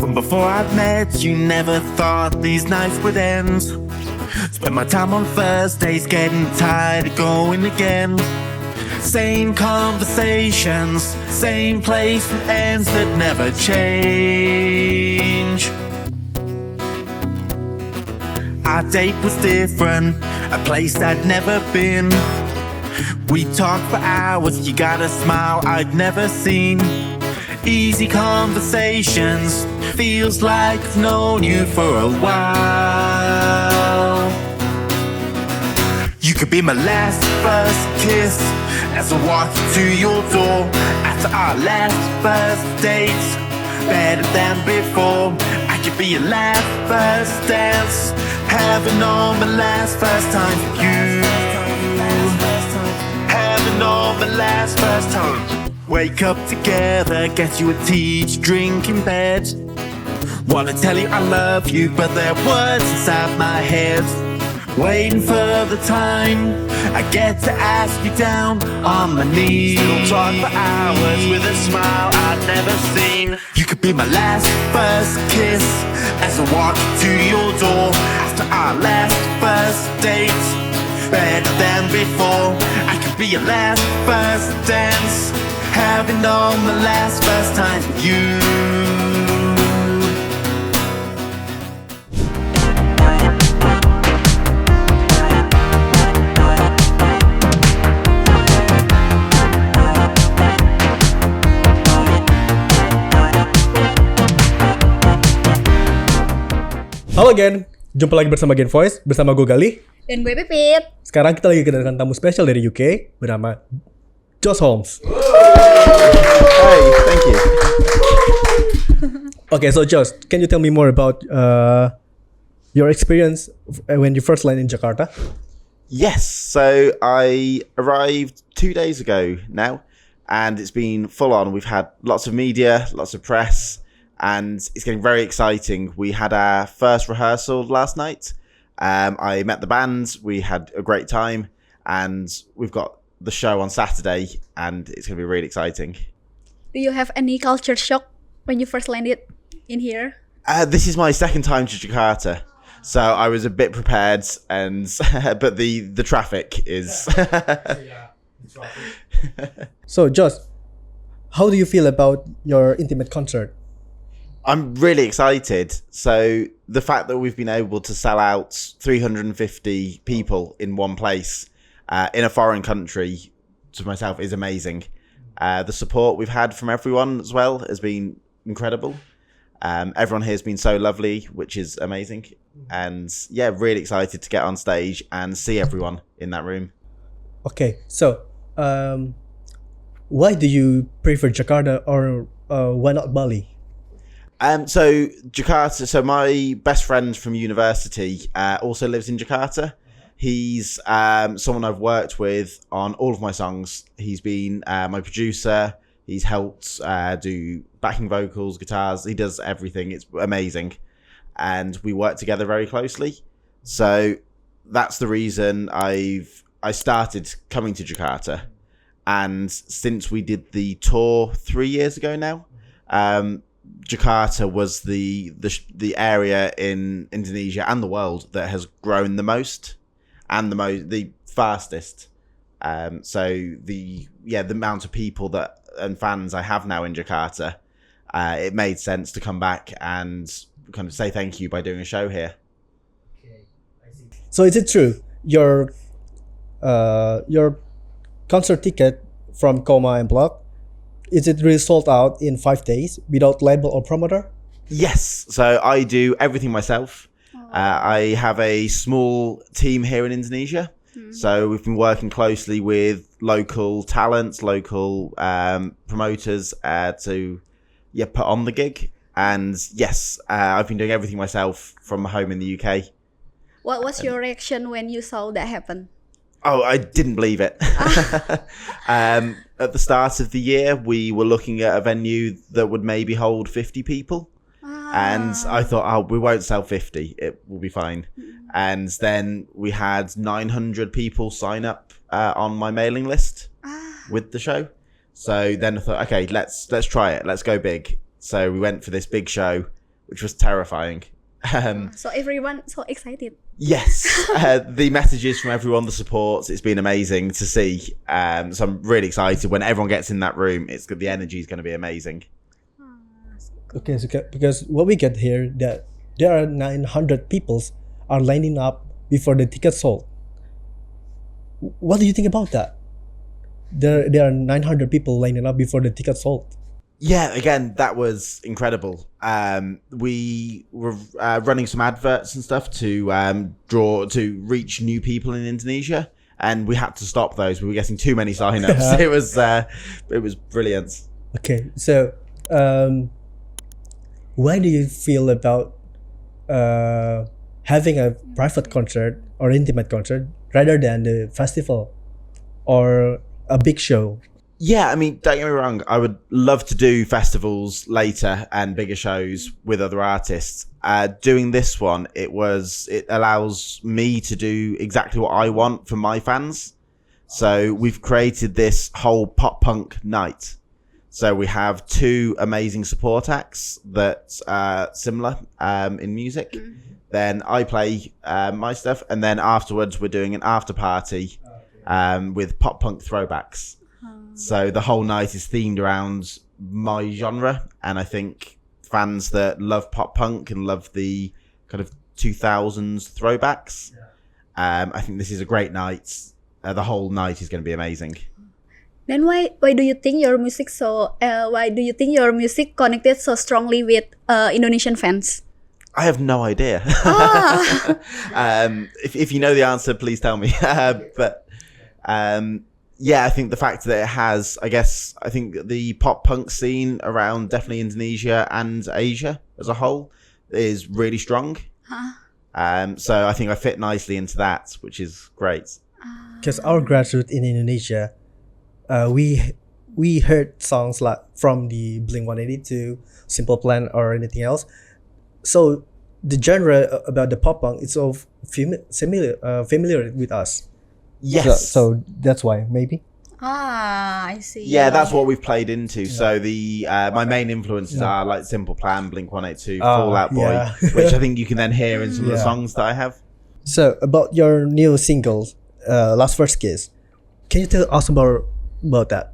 From before I'd met you, never thought these nights would end. Spent my time on Thursdays getting tired of going again. Same conversations, same place with ends that never change. Our date was different, a place I'd never been. We talked for hours, you got a smile I'd never seen. Easy conversations, feels like I've known you for a while. You could be my last first kiss as I walk to your door. After our last first date, better than before. I could be your last first dance, having all my last first time with you. Having all my last first time. Wake up together, get you a tea to drink in bed. Wanna tell you I love you, but there are words inside my head. Waiting for the time I get to ask you down on my knees. Still talk for hours with a smile I'd never seen. You could be my last first kiss as I walk to your door. After our last first date, better than before. I could be your last first dance, having all my last first times with you. Halo again, jumpa lagi bersama Gen Voice, bersama gue Gali. Dan gue Pipit. Sekarang kita lagi kedatangan tamu spesial dari UK bernama Holmes. Hi, thank you. Okay, so Josh, can you tell me more about your experience when you first landed in Jakarta? Yes, so I arrived 2 days ago now, and it's been full on. We've had lots of media, lots of press, and it's getting very exciting. We had our first rehearsal last night. I met the band, we had a great time, and we've got the show on Saturday, and it's going to be really exciting. Do you have any culture shock when you first landed in here? This is my second time to Jakarta, so I was a bit prepared, and but the traffic is. So Josh, how do you feel about your intimate concert? I'm really excited. So the fact that we've been able to sell out 350 people in one place in a foreign country to myself is amazing. The support we've had from everyone as well has been incredible. Everyone here has been so lovely, which is amazing. And yeah, really excited to get on stage and see everyone in that room. Okay, so why do you prefer Jakarta or why not Bali? So Jakarta. So my best friend from university also lives in Jakarta. He's someone I've worked with on all of my songs. He's been my producer. He's helped do backing vocals, guitars. He does everything. It's amazing, and we work together very closely. So that's the reason I started coming to Jakarta, and since we did the tour 3 years ago now. Jakarta was the area in Indonesia and the world that has grown the most and the fastest. So the amount of people and fans I have now in Jakarta, it made sense to come back and kind of say thank you by doing a show here. Okay, I see. So is it true your concert ticket from COMA and Bloc, is it really sold out in 5 days without label or promoter? Yes. So I do everything myself. I have a small team here in Indonesia. So we've been working closely with local talents, local promoters to put on the gig. And yes, I've been doing everything myself from home in the UK. What was your reaction when you saw that happen? Oh, I didn't believe it. At the start of the year, we were looking at a venue that would maybe hold 50 people. And I thought, we won't sell 50. It will be fine. And then we had 900 people sign up on my mailing list with the show. So then I thought, okay, let's try it. Let's go big. So we went for this big show. which was terrifying. So everyone so excited. Yes, the messages from everyone, the supports, it's been amazing to see. So I'm really excited when everyone gets in that room. It's good. The energy is going to be amazing. Okay, so because what we get here that there are 900 people are lining up before the ticket sold. What do you think about that? There are 900 people lining up before the ticket sold. Yeah, again, that was incredible. We were running some adverts and stuff to reach new people in Indonesia, and we had to stop those. We were getting too many sign-ups. It was brilliant. Okay, so why do you feel about having a private concert or intimate concert rather than the festival or a big show? Yeah, I mean, don't get me wrong. I would love to do festivals later and bigger shows with other artists. Doing this one, it allows me to do exactly what I want for my fans. So we've created this whole pop punk night. So we have 2 amazing support acts that are similar in music. Then I play my stuff, and then afterwards we're doing an after party with pop punk throwbacks. So the whole night is themed around my genre, and I think fans that love pop punk and love the kind of 2000s throwbacks, I think this is a great night. The whole night is going to be amazing. Then why do you think your music connected so strongly with Indonesian fans? I have no idea. If you know the answer, please tell me. Yeah, I think the fact that it has, I think the pop punk scene around definitely Indonesia and Asia as a whole is really strong. So I think I fit nicely into that, which is great. Because our grassroots in Indonesia, we heard songs like from the Blink-182, Simple Plan, or anything else. So the genre about the pop punk is so familiar with us. Yes. So that's why, maybe. I see. Yeah, that's what we've played into. So the my main influences are like Simple Plan, Blink-182, Fall Out Boy, which I think you can then hear in some of the songs that I have. So about your new single, Last First Kiss, can you tell us about that?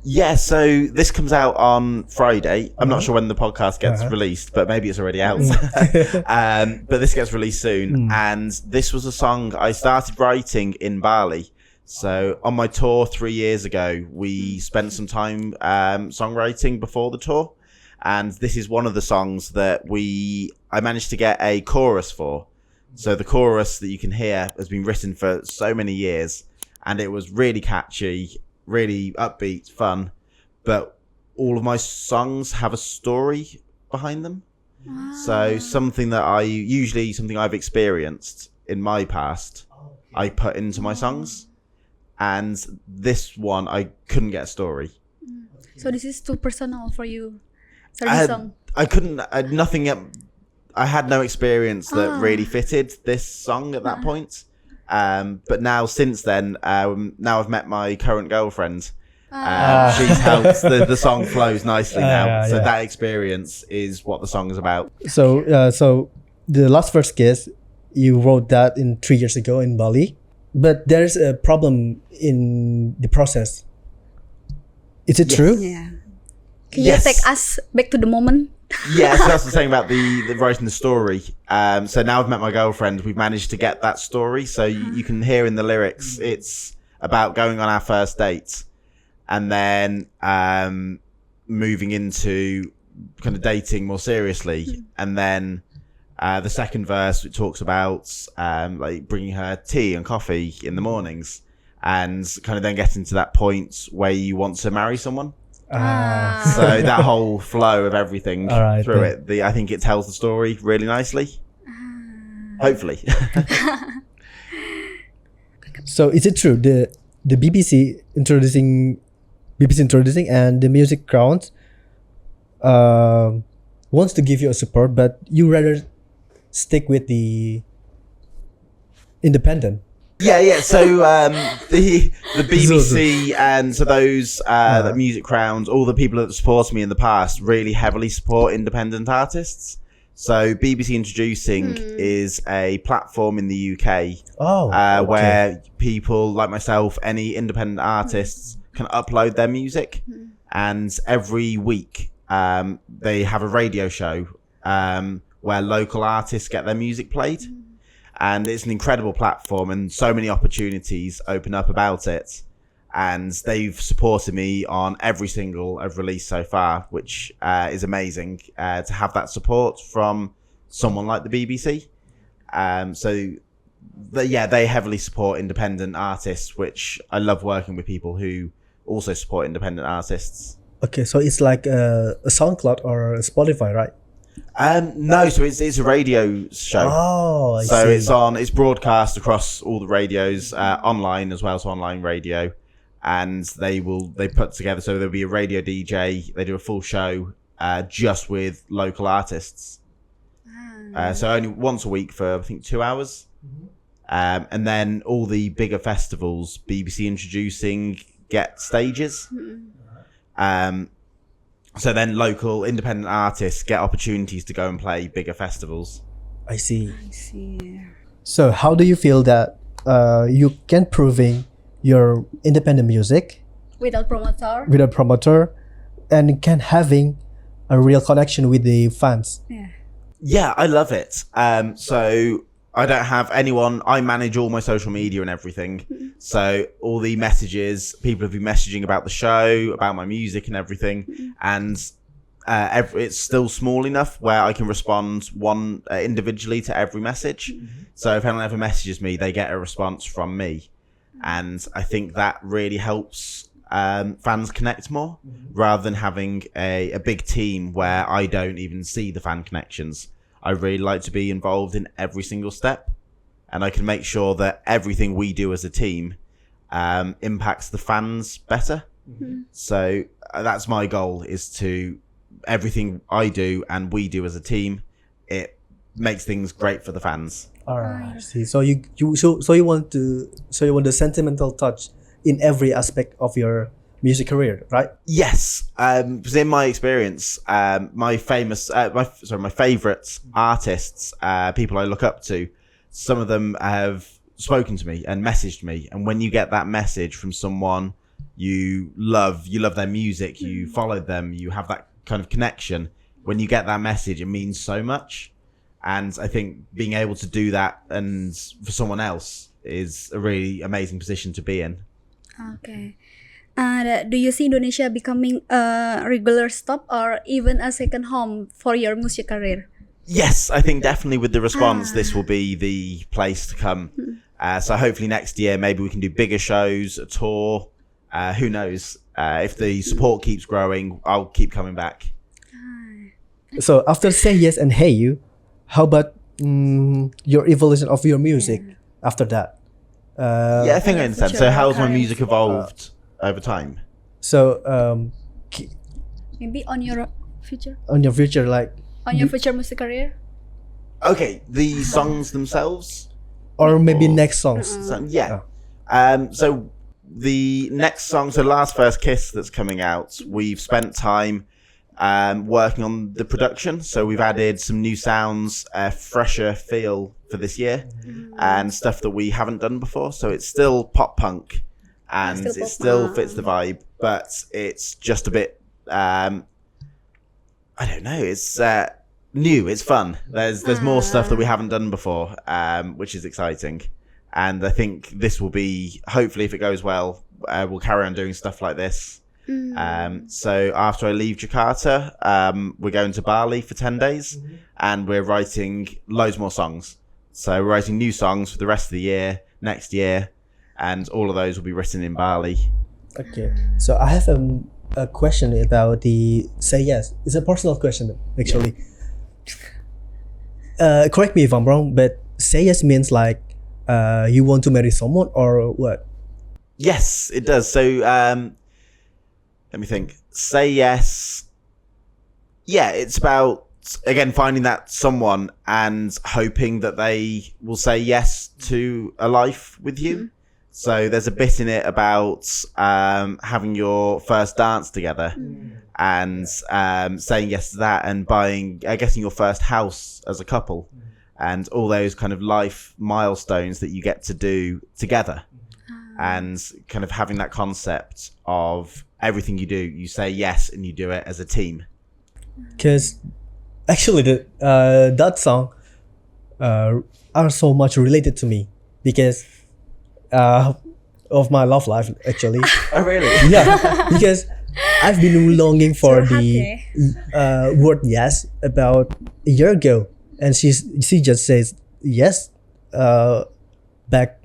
Yeah, so this comes out on Friday. I'm not sure when the podcast gets released, but maybe it's already out. But this gets released soon. And this was a song I started writing in Bali. So on my tour 3 years ago, we spent some time songwriting before the tour. And this is one of the songs that I managed to get a chorus for. So the chorus that you can hear has been written for so many years. And it was really catchy, really upbeat, fun, but all of my songs have a story behind them. So something I've experienced in my past, I put into my songs, and this one I couldn't get a story. So this is too personal for you. Song. I had no experience that really fitted this song at that point. But now since then, now I've met my current girlfriend. She's helped the song flows nicely now. So that experience is what the song is about. So the Last First Kiss, you wrote that 3 years ago in Bali, but there's a problem in the process. Is it true? Yeah. Can you take us back to the moment? Yeah, so that's the thing about the writing the story. So now I've met my girlfriend, we've managed to get that story. So you can hear in the lyrics, it's about going on our first date and then moving into kind of dating more seriously. And then the second verse, it talks about like bringing her tea and coffee in the mornings and kind of then getting to that point where you want to marry someone. So that whole flow of everything through it, I think it tells the story really nicely. Hopefully. So is it true the BBC introducing and the music crowds wants to give you a support, but you rather stick with the independent? Yeah. So the BBC and so those the music crowns, all the people that supported me in the past really heavily support independent artists. So BBC Introducing is a platform in the UK where people like myself, any independent artists, can upload their music, and every week they have a radio show where local artists get their music played, and it's an incredible platform, and so many opportunities open up about it. And they've supported me on every single I've released so far, which is amazing to have that support from someone like the BBC. They heavily support independent artists, which I love working with people who also support independent artists. Okay, so it's like a SoundCloud or a Spotify, right? No, so it's a radio show. Oh, I so see. it's broadcast across all the radios, online as well, so online radio. And they put together, so there'll be a radio DJ. They do a full show just with local artists. So only once a week for I think 2 hours. And then all the bigger festivals, BBC Introducing get stages. So then local independent artists get opportunities to go and play bigger festivals. I see. I see. So how do you feel that you can proving your independent music Without with a promoter and can having a real connection with the fans? Yeah, I love it. So I don't have anyone. I manage all my social media and everything. So all the messages, people have been messaging about the show, about my music and everything. And it's still small enough where I can respond individually to every message. So if anyone ever messages me, they get a response from me. And I think that really helps fans connect more, rather than having a big team where I don't even see the fan connections. I really like to be involved in every single step, and I can make sure that everything we do as a team impacts the fans better. So that's my goal, is to everything I do and we do as a team, it makes things great for the fans. All right. I see. So you want the sentimental touch in every aspect of your music career, right? Yes. Because in my experience, my favorite artists, people I look up to, some of them have spoken to me and messaged me. And when you get that message from someone you love their music, you followed them, you have that kind of connection. When you get that message, it means so much. And I think being able to do that and for someone else is a really amazing position to be in. Okay. And do you see Indonesia becoming a regular stop or even a second home for your music career? Yes, I think definitely with the response, this will be the place to come. So hopefully next year, maybe we can do bigger shows, a tour. Who knows? If the support keeps growing, I'll keep coming back. So after Say Yes and Hey You, how about your evolution of your music after that? I think I understand. So how's my music evolved over time? So Maybe on your future? on your future, like, On your future music career? Okay, the songs themselves? or maybe next songs. So, yeah. So the next song, so Last First Kiss that's coming out, we've spent time working on the production. So we've added some new sounds, a fresher feel for this year, and stuff that we haven't done before. So it's still pop punk, and it still fits the vibe, but it's just a bit, I don't know, it's new, it's fun. There's more stuff that we haven't done before, which is exciting. And I think this will be, hopefully if it goes well, we'll carry on doing stuff like this. So after I leave Jakarta, we're going to Bali for 10 days, and we're writing loads more songs. So we're writing new songs for the rest of the year, next year, and all of those will be written in Bali. Okay. So I have a question about the Say Yes. It's a personal question, actually. Correct me if I'm wrong, but Say Yes means like you want to marry someone or what? Yes, it does. So let me think. Say yes. Yeah, it's about, again, finding that someone and hoping that they will say yes to a life with you. So there's a bit in it about having your first dance together. and saying yes to that, and getting your first house as a couple, and all those kind of life milestones that you get to do together, and kind of having that concept of everything you do, you say yes and you do it as a team. Because actually, that song are so much related to me because of my love life, actually. Oh, really? Yeah, because I've been longing for Curhat the word yes about a year ago, and she just says yes back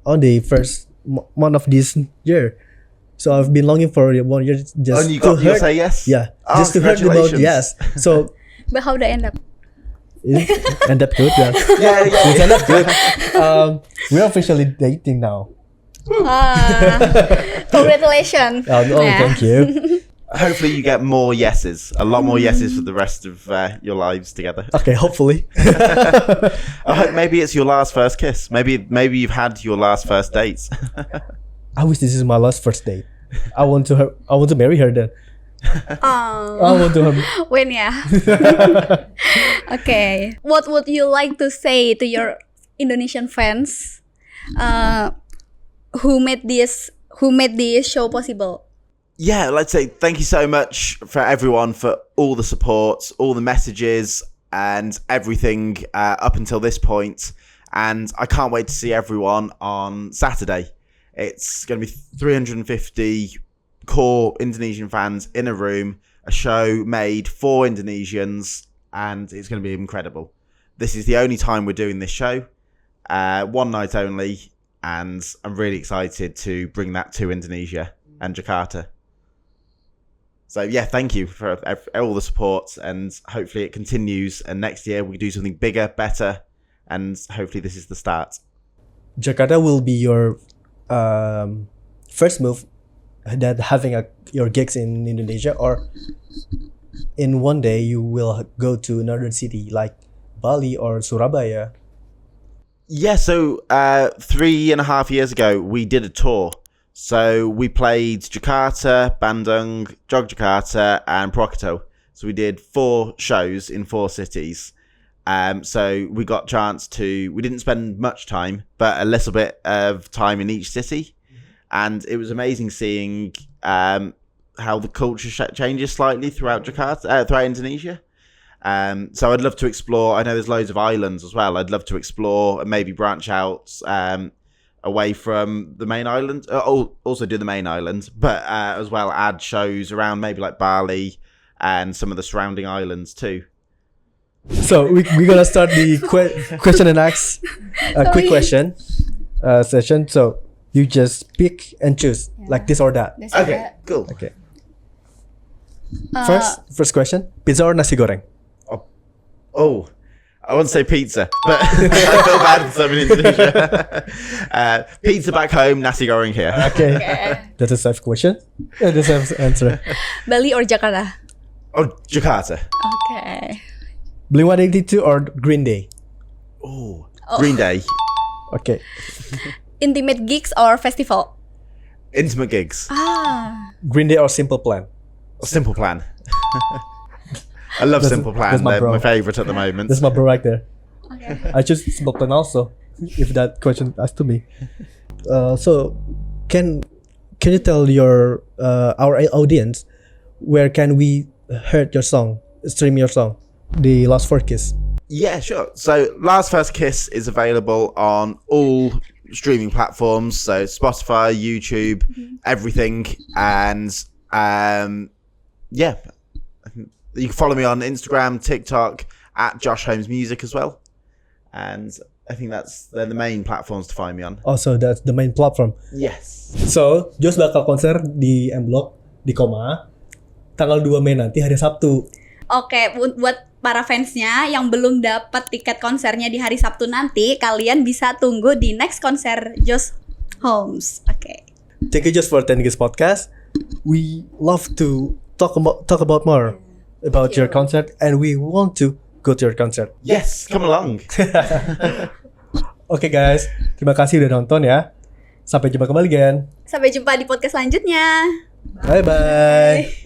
on the first month of this year. So I've been longing for 1 year just you say yes? Yeah, Oh, just to hear about congratulations. yes. So But how they end up? end up good, yeah. Yeah. It end up good. We're officially dating now. Congratulations. Oh, Yeah. thank you. Hopefully you get more yeses, a lot more yeses for the rest of your lives together. Okay, hopefully. I hope maybe it's your last first kiss. Maybe you've had your last first dates. I wish this is my last first date. I want to marry her then. I want to have. When ya? Okay. What would you like to say to your Indonesian fans who made this show possible? Yeah, I'd like to say thank you so much for everyone, for all the support, all the messages, and everything up until this point. And I can't wait to see everyone on Saturday. It's going to be 350 core Indonesian fans in a room, a show made for Indonesians, and it's going to be incredible. This is the only time we're doing this show, one night only, and I'm really excited to bring that to Indonesia and Jakarta. So yeah, thank you for all the support, and hopefully it continues, and next year we do something bigger, better, and hopefully this is the start. Jakarta will be your first move that having your gigs in Indonesia, or in one day you will go to another city like Bali or Surabaya? Yeah, so 3.5 years ago we did a tour. So we played Jakarta, Bandung, Yogyakarta, and Purwokerto. So we did 4 shows in 4 cities. So we got a chance to, we didn't spend much time, but a little bit of time in each city. And it was amazing seeing how the culture changes slightly throughout Jakarta, throughout Indonesia. So I'd love to explore, I know there's loads of islands as well. I'd love to explore and maybe branch out away from the main island, also do the main island, but as well add shows around maybe like Bali and some of the surrounding islands too. So we're gonna start the question and answer, quick question session. So you just pick and choose like this or that. Okay, cool. Okay. First question: pizza or nasi goreng? Oh, I want to say pizza, but I feel bad for some in Indonesia. Pizza back home, nasi goreng here. Okay. That's a safe question. That's a safe answer. Bali or Jakarta? Oh, Jakarta. Okay. Blink 182 or Green Day? Oh, Green Day. Okay. Intimate gigs or festival? Intimate gigs. Green Day or Simple Plan? Simple Plan. I love Simple Plan. my They're bro. my favourite at the moment. That's my bro right there. Okay. I choose Simple Plan also. If that question asked to me. So can you tell our audience where can we hear your song, stream your song, The Last First Kiss? Yeah, sure. So Last First Kiss is available on all streaming platforms, so Spotify, YouTube, everything. And yeah, you can follow me on Instagram, TikTok at Josh Holmes Music as well. And I think they're the main platforms to find me on. Also, that's the main platform. Yes. So, Josh bakal konser di Bloc di COMA tanggal 2 Mei nanti hari Sabtu. Oke, buat para fansnya yang belum dapat tiket konsernya di hari Sabtu nanti, kalian bisa tunggu di next konser Josh Holmes. Oke. Thank you Josh for attending this podcast. We love to talk about more about your concert, and we want to go to your concert. Yes, come along. Oke guys, terima kasih udah nonton ya. Sampai jumpa kembali, Gen. Sampai jumpa di podcast selanjutnya. Bye bye.